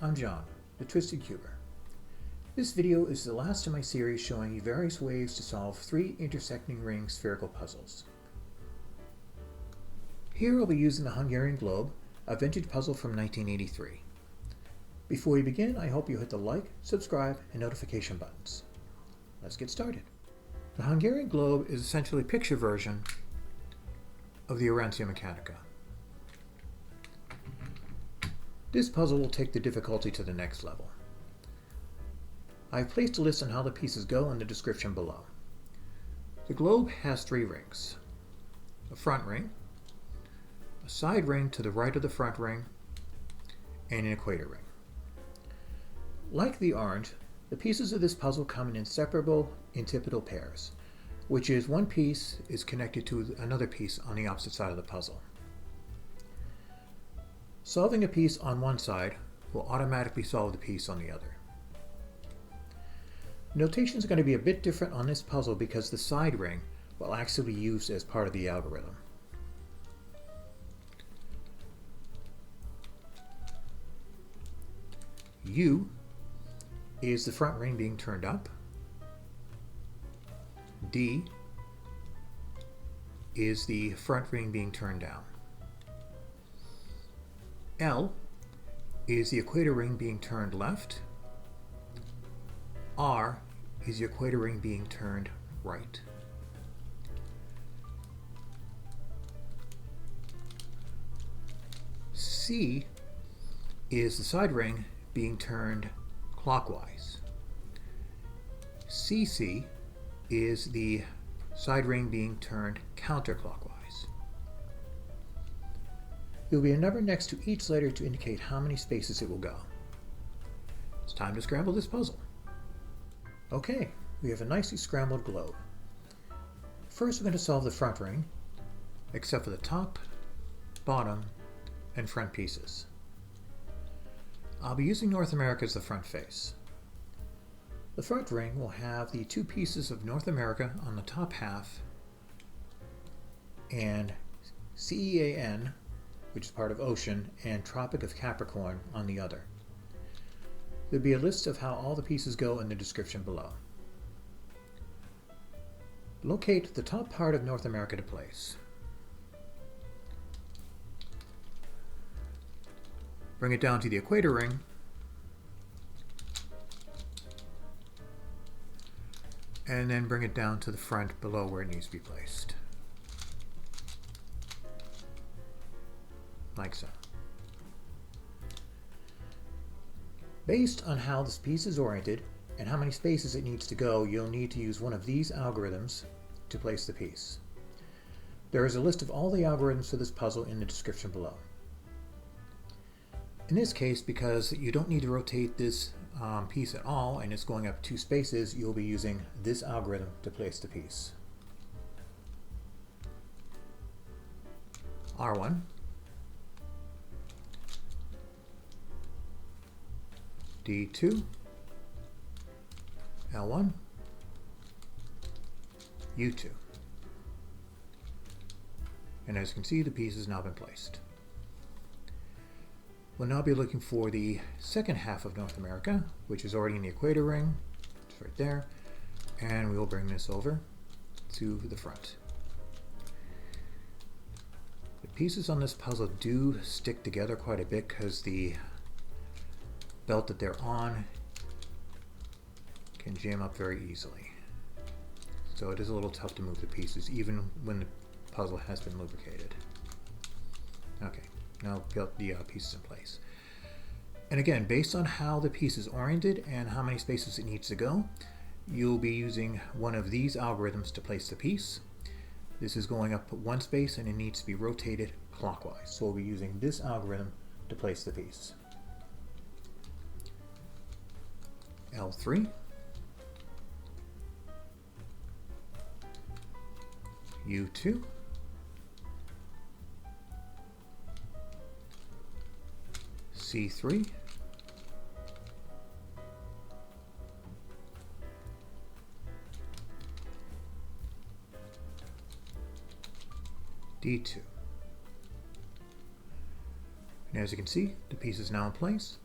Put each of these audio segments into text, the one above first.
I'm John, the Twisted Cuber. This video is the last in my series showing you various ways to solve three intersecting ring spherical puzzles. Here I'll be using the Hungarian globe, a vintage puzzle from 1983. Before we begin, I hope you hit the like, subscribe, and notification buttons. Let's get started. The Hungarian globe is essentially a picture version of the Arancia Meccanica. This puzzle will take the difficulty to the next level. I've placed a list on how the pieces go in the description below. The globe has three rings: a front ring, a side ring to the right of the front ring, and an equator ring. Like the orange, the pieces of this puzzle come in inseparable antipodal pairs, which is one piece is connected to another piece on the opposite side of the puzzle. Solving a piece on one side will automatically solve the piece on the other. Notation is going to be a bit different on this puzzle because the side ring will actually be used as part of the algorithm. U is the front ring being turned up. D is the front ring being turned down. L is the equator ring being turned left. R is the equator ring being turned right. C is the side ring being turned clockwise. CC is the side ring being turned counterclockwise. There will be a number next to each letter to indicate how many spaces it will go. It's time to scramble this puzzle. Okay, we have a nicely scrambled globe. First we're going to solve the front ring, except for the top, bottom, and front pieces. I'll be using North America as the front face. The front ring will have the two pieces of North America on the top half and CEAN, which is part of Ocean, and Tropic of Capricorn on the other. There'll be a list of how all the pieces go in the description below. Locate the top part of North America to place. Bring it down to the equator ring, and then bring it down to the front below where it needs to be placed. Like so. Based on how this piece is oriented and how many spaces it needs to go, you'll need to use one of these algorithms to place the piece. There is a list of all the algorithms for this puzzle in the description below. In this case, because you don't need to rotate this piece at all and it's going up two spaces, you'll be using this algorithm to place the piece. R1, D2, L1, U2. And as you can see, the piece has now been placed. We'll now be looking for the second half of North America, which is already in the equator ring. It's right there. And we will bring this over to the front. The pieces on this puzzle do stick together quite a bit because the belt that they're on can jam up very easily. So it is a little tough to move the pieces even when the puzzle has been lubricated. Okay, now put the pieces in place. And again, based on how the piece is oriented and how many spaces it needs to go, you'll be using one of these algorithms to place the piece. This is going up one space and it needs to be rotated clockwise. So we'll be using this algorithm to place the piece. L3, U2, C3, D2. And as you can see, the piece is now in place.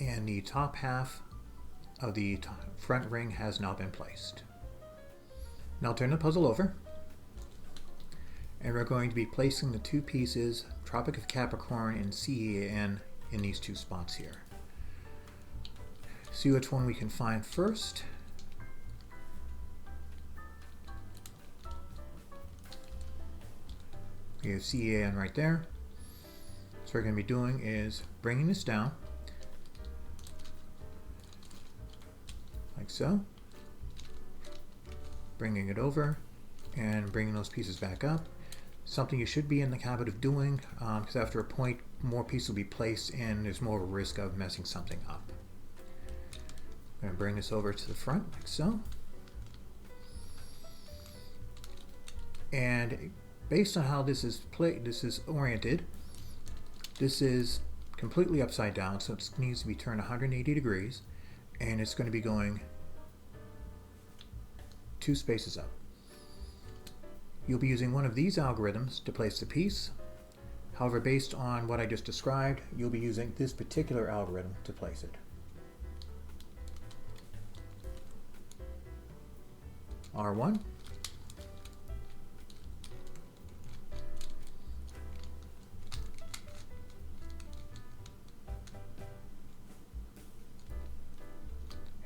and the top half of the front ring has now been placed. Now turn the puzzle over, and we're going to be placing the two pieces, Tropic of Capricorn and CEAN, in these two spots here. See which one we can find first. We have CEAN right there. So what we're going to be doing is bringing this down, like so, bringing it over, and bringing those pieces back up. Something you should be in the habit of doing, because after a point, more pieces will be placed and there's more of a risk of messing something up. I'm going to bring this over to the front, like so. And based on how this is oriented, this is completely upside down, so it needs to be turned 180 degrees, and it's going to be going 2 spaces up. You'll be using one of these algorithms to place the piece. However, based on what I just described, you'll be using this particular algorithm to place it. R1.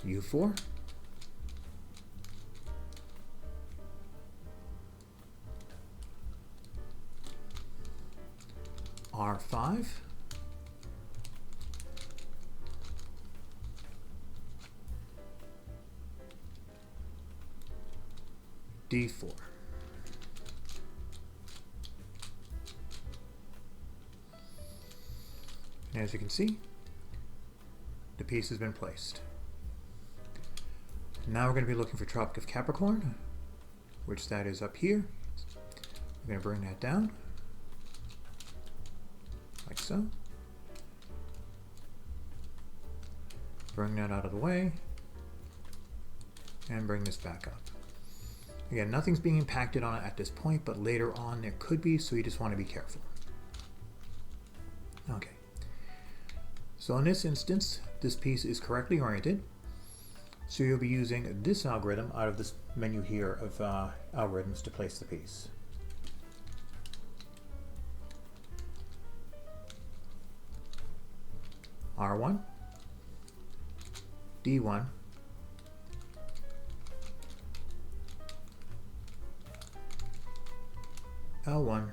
U4. R5. D4. And as you can see, the piece has been placed. Now we're going to be looking for Tropic of Capricorn, which that is up here. We're going to bring that down, like so. Bring that out of the way, and bring this back up. Again, nothing's being impacted on it at this point, but later on there could be, so you just want to be careful. Okay. So in this instance, this piece is correctly oriented. So you'll be using this algorithm out of this menu here of algorithms to place the piece. R1, D1, L1,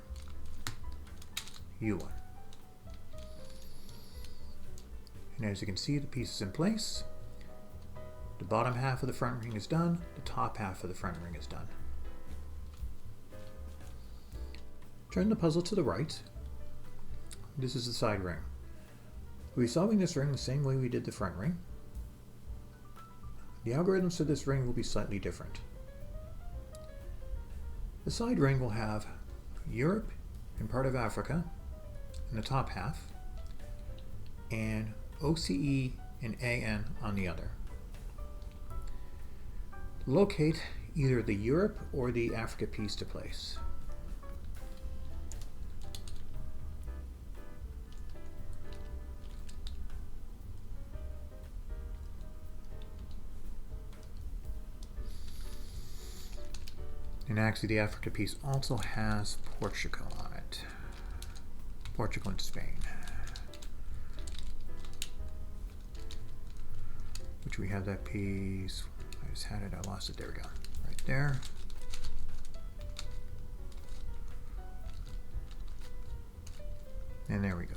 U1. And as you can see, the piece is in place. The bottom half of the front ring is done. The top half of the front ring is done. Turn the puzzle to the right. This is the side ring. We'll be solving this ring the same way we did the front ring. The algorithms for this ring will be slightly different. The side ring will have Europe and part of Africa in the top half, and OCE and AN on the other. Locate either the Europe or the Africa piece to place. And actually the Africa piece also has Portugal on it. Portugal and Spain. Which we have that piece. I just had it, I lost it, there we go. Right there. And there we go.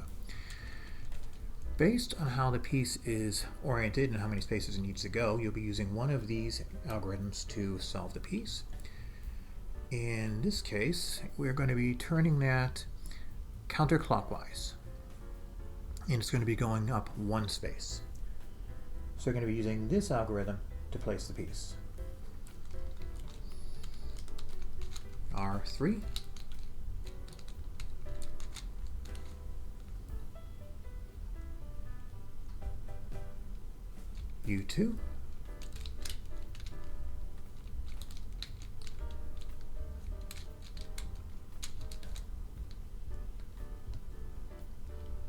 Based on how the piece is oriented and how many spaces it needs to go, you'll be using one of these algorithms to solve the piece. In this case, we're going to be turning that counterclockwise. And it's going to be going up 1 space. So we're going to be using this algorithm to place the piece. R3. U2.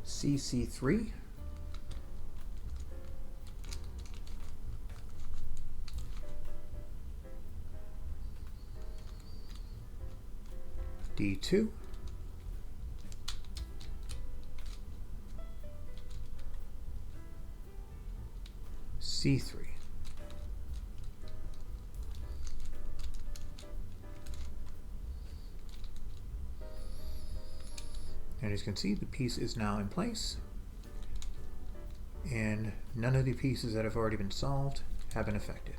CC3. D2, C3. And as you can see, the piece is now in place, and none of the pieces that have already been solved have been affected.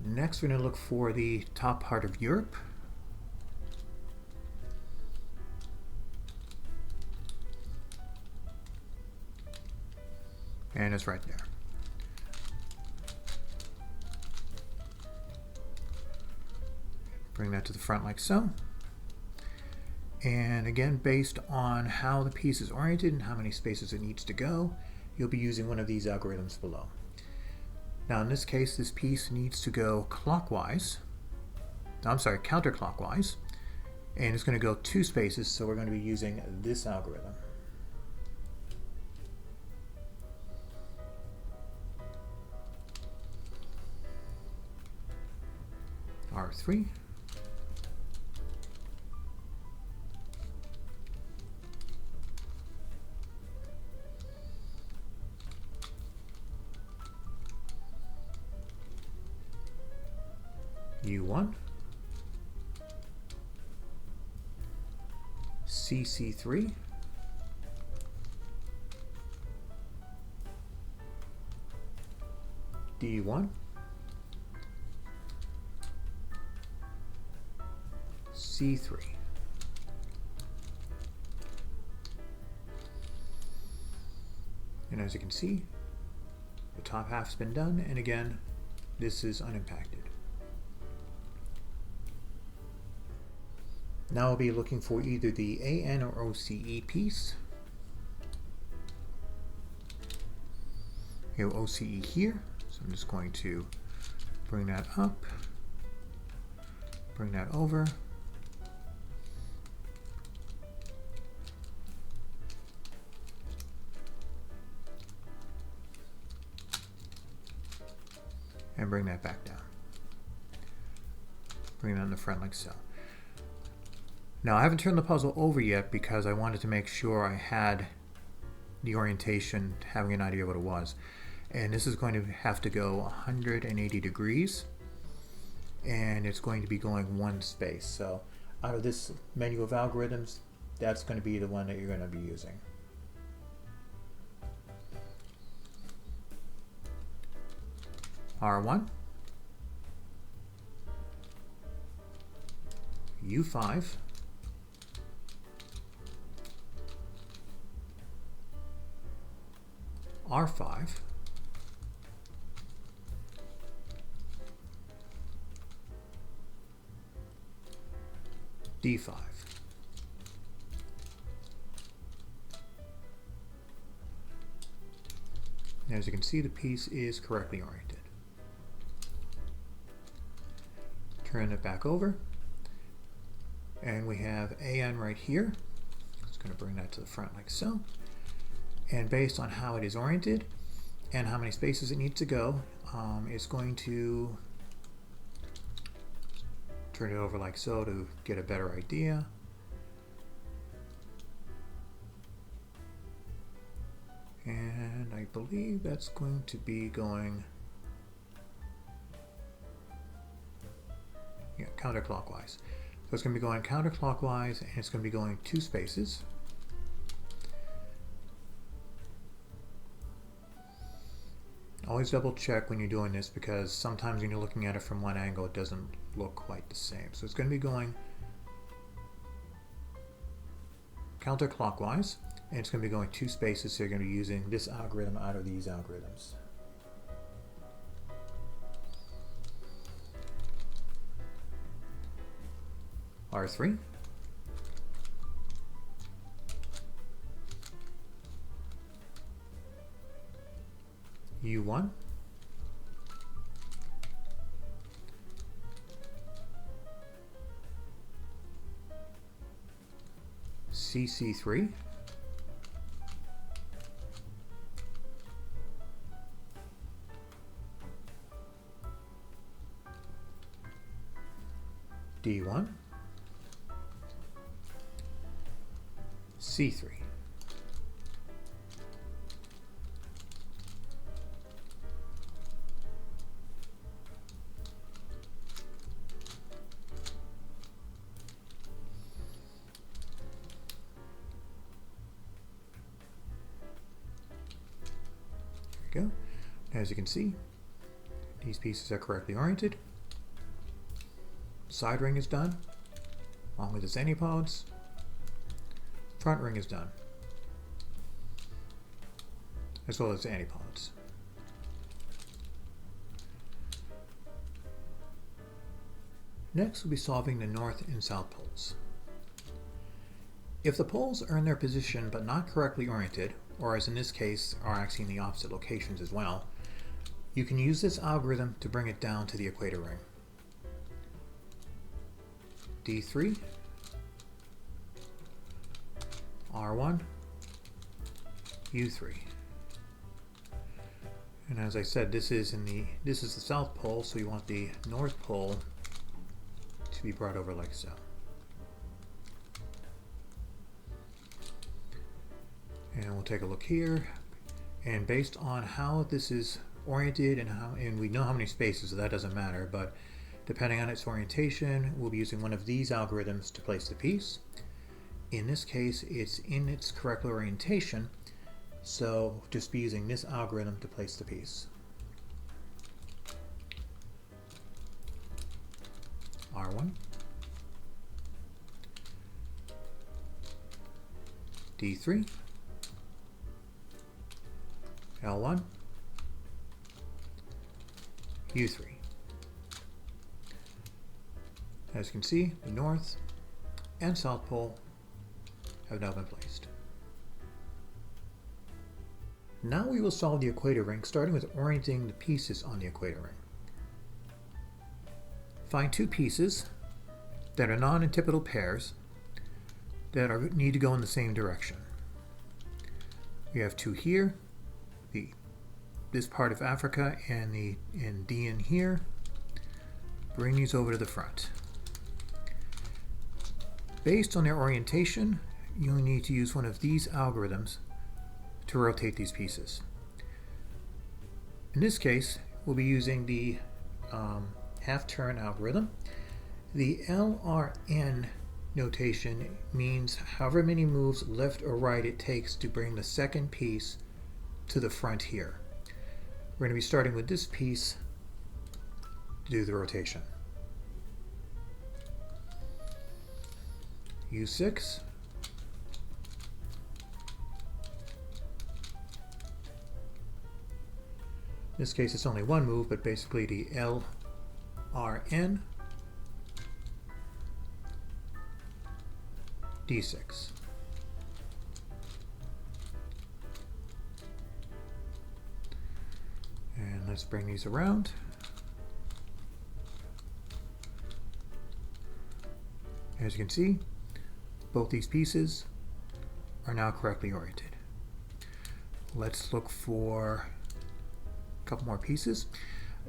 Next, we're going to look for the top part of Europe. And it's right there. Bring that to the front like so. And again, based on how the piece is oriented and how many spaces it needs to go, you'll be using one of these algorithms below. Now in this case, this piece needs to go counterclockwise, and it's going to go 2 spaces, so we're going to be using this algorithm. R3. U1, CC3, D1, C3. And as you can see, the top half's been done, and again, this is unimpacted. Now I'll be looking for either the AN or OCE piece. We have OCE here, so I'm just going to bring that up, bring that over, and bring that back down. Bring that in the front like so. Now I haven't turned the puzzle over yet because I wanted to make sure I had the orientation, having an idea what it was. And this is going to have to go 180 degrees, and it's going to be going 1 space. So out of this menu of algorithms, that's going to be the one that you're going to be using. R1, U5, R5, D5. And as you can see, the piece is correctly oriented. Turn it back over, and we have AN right here. Just going to bring that to the front like so. And based on how it is oriented and how many spaces it needs to go, it's going to turn it over like so to get a better idea. And I believe that's going to be going counterclockwise. So it's going to be going counterclockwise, and it's going to be going 2 spaces. Always double check when you're doing this, because sometimes when you're looking at it from one angle, it doesn't look quite the same. So it's going to be going counterclockwise, and it's going to be going 2 spaces, so you're going to be using this algorithm out of these algorithms. R3, U1, CC3, D1, C3. There we go. As you can see, these pieces are correctly oriented. Side ring is done, along with its antipodes. Front ring is done, as well as the antipodes. Next, we'll be solving the north and south poles. If the poles are in their position but not correctly oriented, or as in this case, are actually in the opposite locations as well, you can use this algorithm to bring it down to the equator ring. D3, R1, U3. And as I said, this is the south pole, so you want the north pole to be brought over like so. And we'll take a look here, and based on how this is oriented and we know how many spaces, so that doesn't matter, but depending on its orientation, we'll be using one of these algorithms to place the piece. In this case, it's in its correct orientation, so just be using this algorithm to place the piece. R1, D3, L1, U3. As you can see, the north and south pole have now been placed. Now we will solve the equator ring, starting with orienting the pieces on the equator ring. Find two pieces that are non-antipodal pairs that need to go in the same direction. We have two here, this part of Africa and D in here. Bring these over to the front. Based on their orientation, you'll need to use one of these algorithms to rotate these pieces. In this case, we'll be using the half-turn algorithm. The LRN notation means however many moves left or right it takes to bring the second piece to the front here. We're going to be starting with this piece to do the rotation. U6, in this case it's only one move, but basically the LRN, D6. And let's bring these around. As you can see, both these pieces are now correctly oriented. Let's look for a couple more pieces.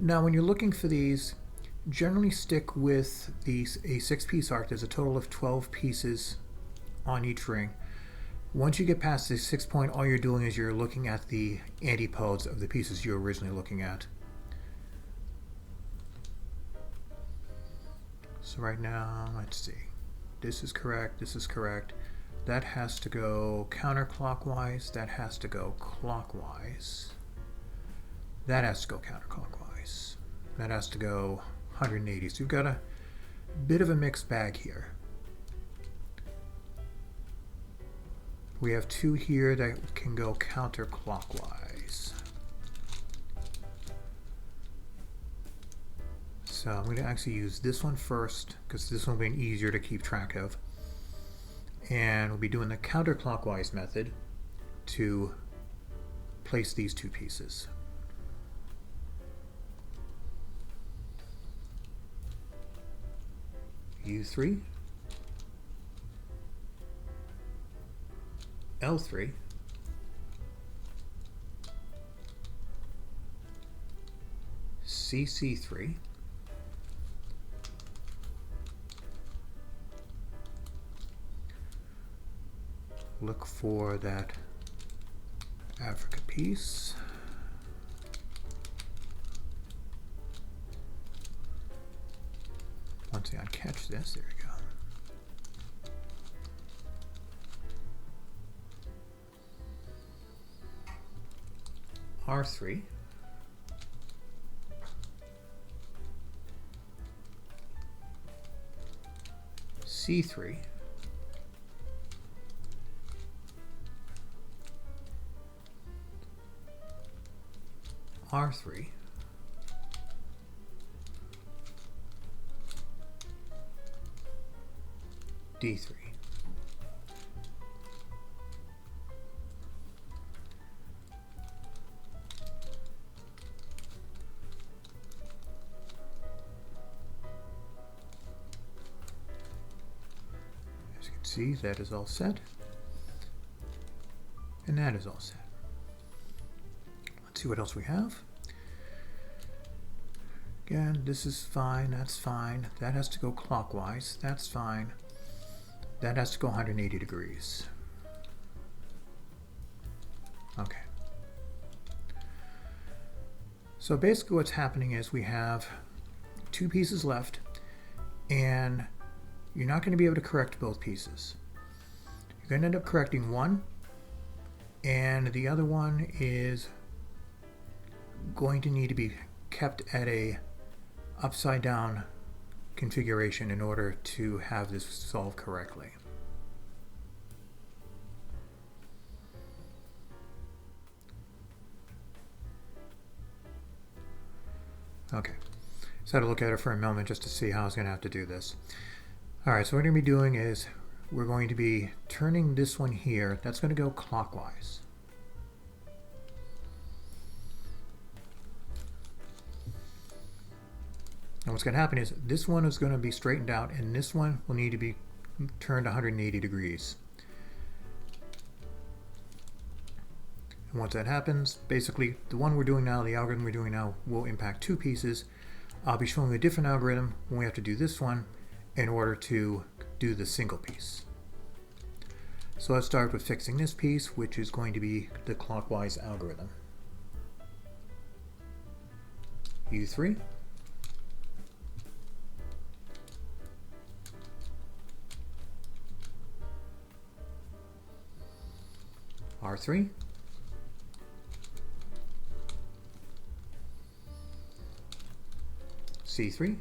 Now when you're looking for these, generally stick with a 6-piece arc. There's a total of 12 pieces on each ring. Once you get past the 6 point, all you're doing is you're looking at the antipodes of the pieces you were originally looking at. So right now, let's see. This is correct, this is correct. That has to go counterclockwise, that has to go clockwise. That has to go counterclockwise. That has to go 180. So you've got a bit of a mixed bag here. We have two here that can go counterclockwise. So I'm going to actually use this one first because this one will be easier to keep track of. And we'll be doing the counterclockwise method to place these two pieces. U3, L3, CC3, look for that Africa piece. Once I catch this, there we go. R3. C3. R3. D3. As you can see, that is all set. And that is all set. Let's see what else we have. Again, this is fine, that's fine. That has to go clockwise, that's fine. That has to go 180 degrees. Okay. So basically what's happening is we have two pieces left, and you're not going to be able to correct both pieces. You're going to end up correcting one, and the other one is going to need to be kept at a upside down configuration in order to have this solved correctly. Okay, so I had to look at it for a moment just to see how I was going to have to do this. Alright, so what we're going to be doing is we're going to be turning this one here. That's going to go clockwise. And what's going to happen is this one is going to be straightened out, and this one will need to be turned 180 degrees. And once that happens, basically the one we're doing now, the algorithm we're doing now, will impact two pieces. I'll be showing a different algorithm when we have to do this one in order to do the single piece. So let's start with fixing this piece, which is going to be the clockwise algorithm. U3. R3, C3,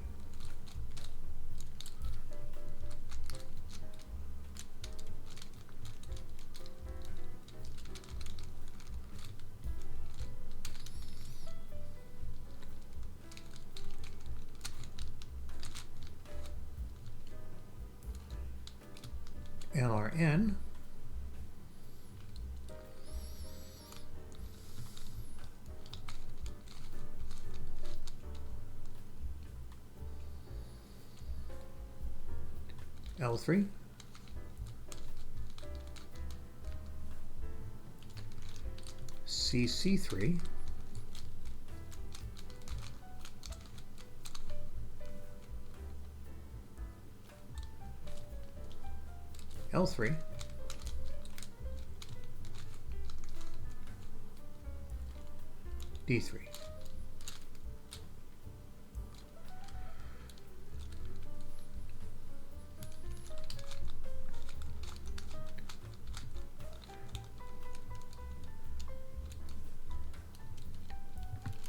LRN, L3, CC3, L3, D3.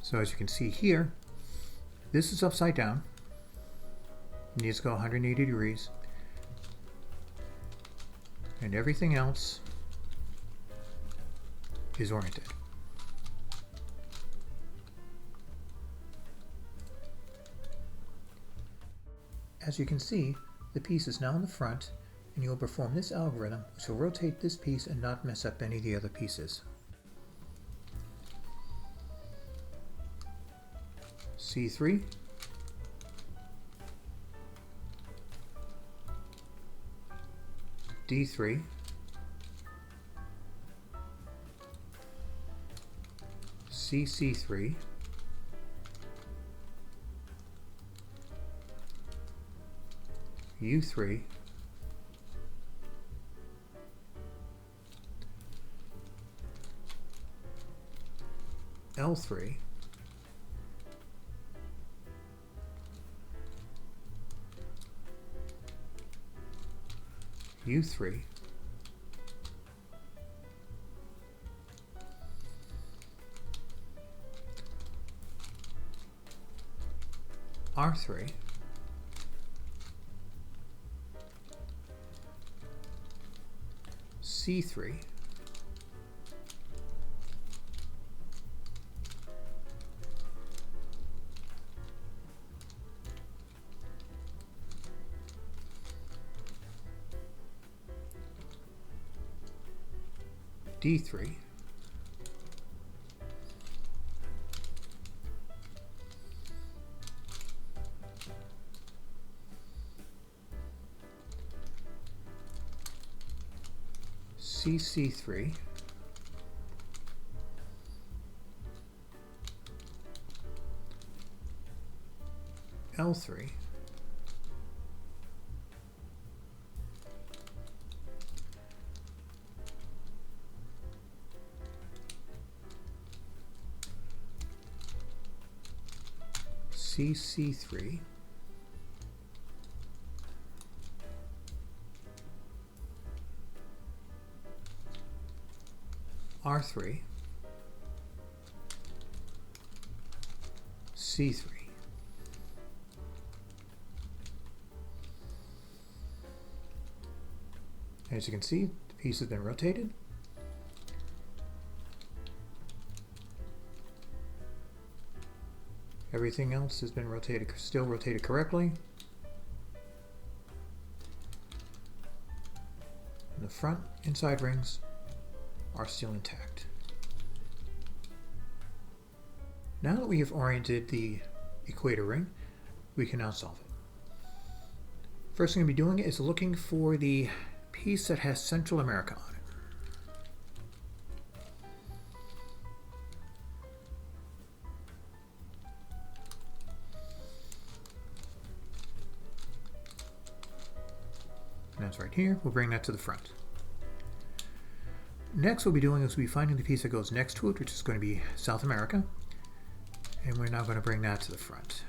So as you can see here, this is upside down. It needs to go 180 degrees. And everything else is oriented. As you can see, the piece is now in the front, and you will perform this algorithm, which will rotate this piece and not mess up any of the other pieces. C3, D3, CC3, U3, L3, U3, R3, C3, D3, CC3, L3, CC3, R3, C3. As you can see, the piece has been rotated. Everything else has been rotated, still rotated correctly. And the front inside rings are still intact. Now that we have oriented the equator ring, we can now solve it. First thing I'm going to be doing is looking for the piece that has Central America on it. And that's right here. We'll bring that to the front. Next, what we'll be doing is we'll be finding the piece that goes next to it, which is going to be South America. And we're now going to bring that to the front.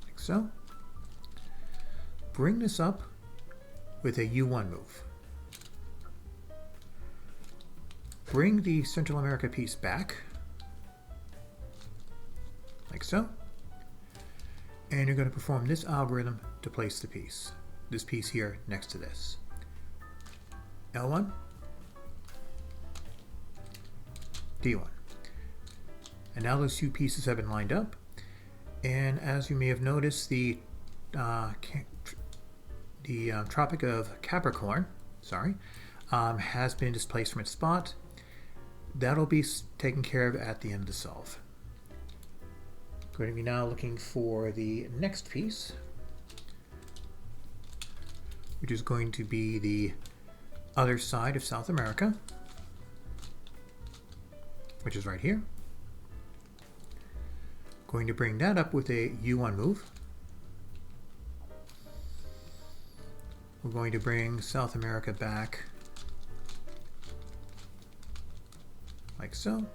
Like so. Bring this up with a U1 move. Bring the Central America piece back, like so. And you're going to perform this algorithm to place the piece. This piece here next to this. L1, D1. And now those two pieces have been lined up. And as you may have noticed, the Tropic of Capricorn, has been displaced from its spot. That'll be taken care of at the end of the solve. Going to be now looking for the next piece, which is going to be the other side of South America, which is right here. Going to bring that up with a U1 move. We're going to bring South America back like so.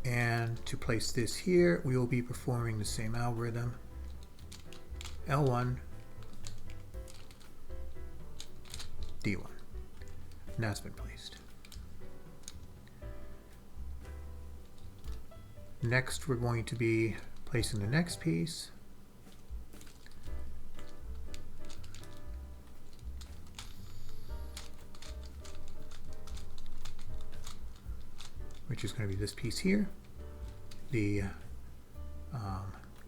And to place this here, we will be performing the same algorithm. L1, D1. And that's been placed. Next, we're going to be placing the next piece. Which is going to be this piece here, the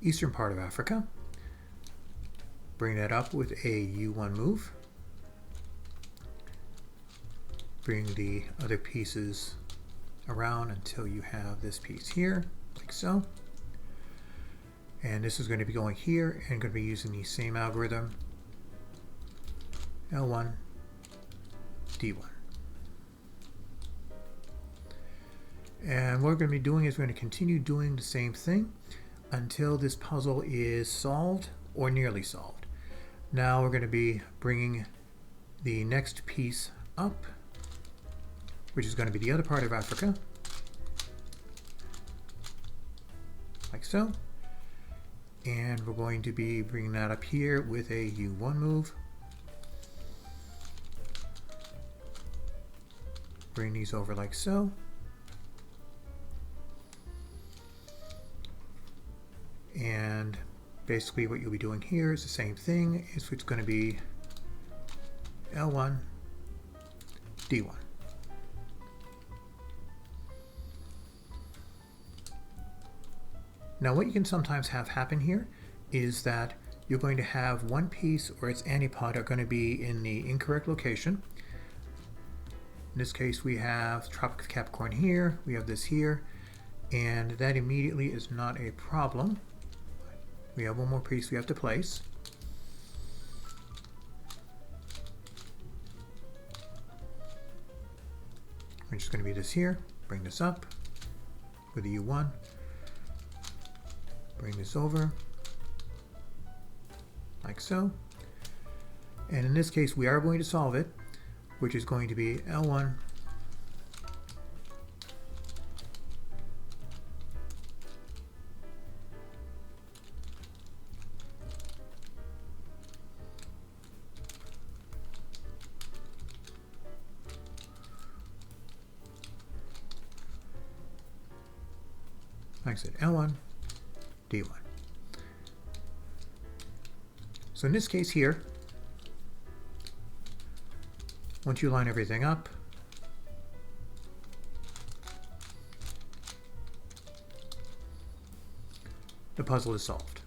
eastern part of Africa. Bring that up with a U1 move. Bring the other pieces around until you have this piece here, like so. And this is going to be going here and going to be using the same algorithm. L1, D1. And what we're going to be doing is we're going to continue doing the same thing until this puzzle is solved or nearly solved. Now we're going to be bringing the next piece up which is going to be the other part of Africa, like so. And we're going to be bringing that up here with a U1 move. Bring these over like so. And basically what you'll be doing here is the same thing. It's going to be L1, D1. Now what you can sometimes have happen here is that you're going to have one piece or its antipod are going to be in the incorrect location. In this case we have Tropic of Capricorn here, we have this here, and that immediately is not a problem. We have one more piece we have to place. We're just going to be this here, bring this up with a U1. Bring this over, like so. And in this case, we are going to solve it, which is going to be L1, like I said, L1, D1. So in this case here, once you line everything up, the puzzle is solved.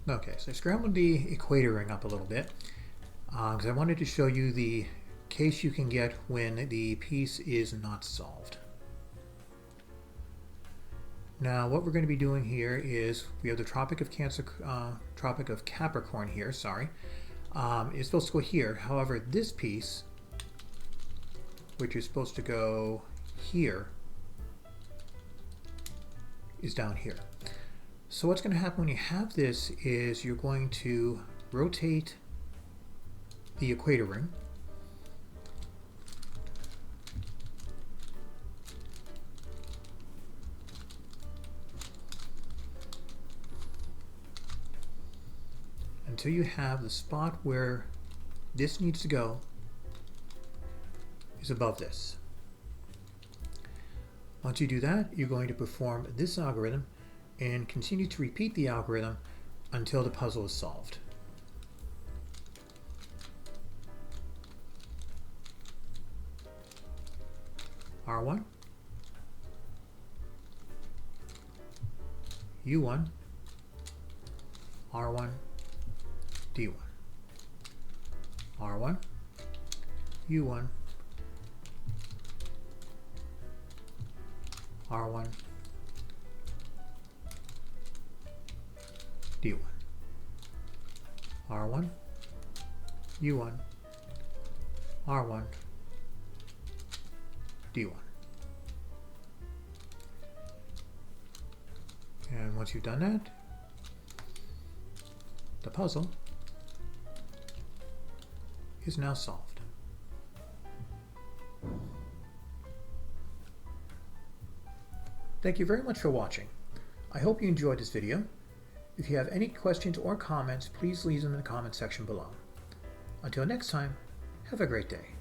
Okay, so I scrambled the equator ring up a little bit because I wanted to show you the case you can get when the piece is not solved. Now what we're going to be doing here is we have the Tropic of Capricorn here, sorry. It's supposed to go here. However, this piece, which is supposed to go here, is down here. So what's going to happen when you have this is you're going to rotate the equator ring. Until you have the spot where this needs to go is above this. Once you do that, you're going to perform this algorithm and continue to repeat the algorithm until the puzzle is solved. R1, U1, R1, D1, R1, U1, R1, D1, R1, U1, R1, D1. And once you've done that, the puzzle is now solved. Thank you very much for watching. I hope you enjoyed this video. If you have any questions or comments, please leave them in the comment section below. Until next time, have a great day.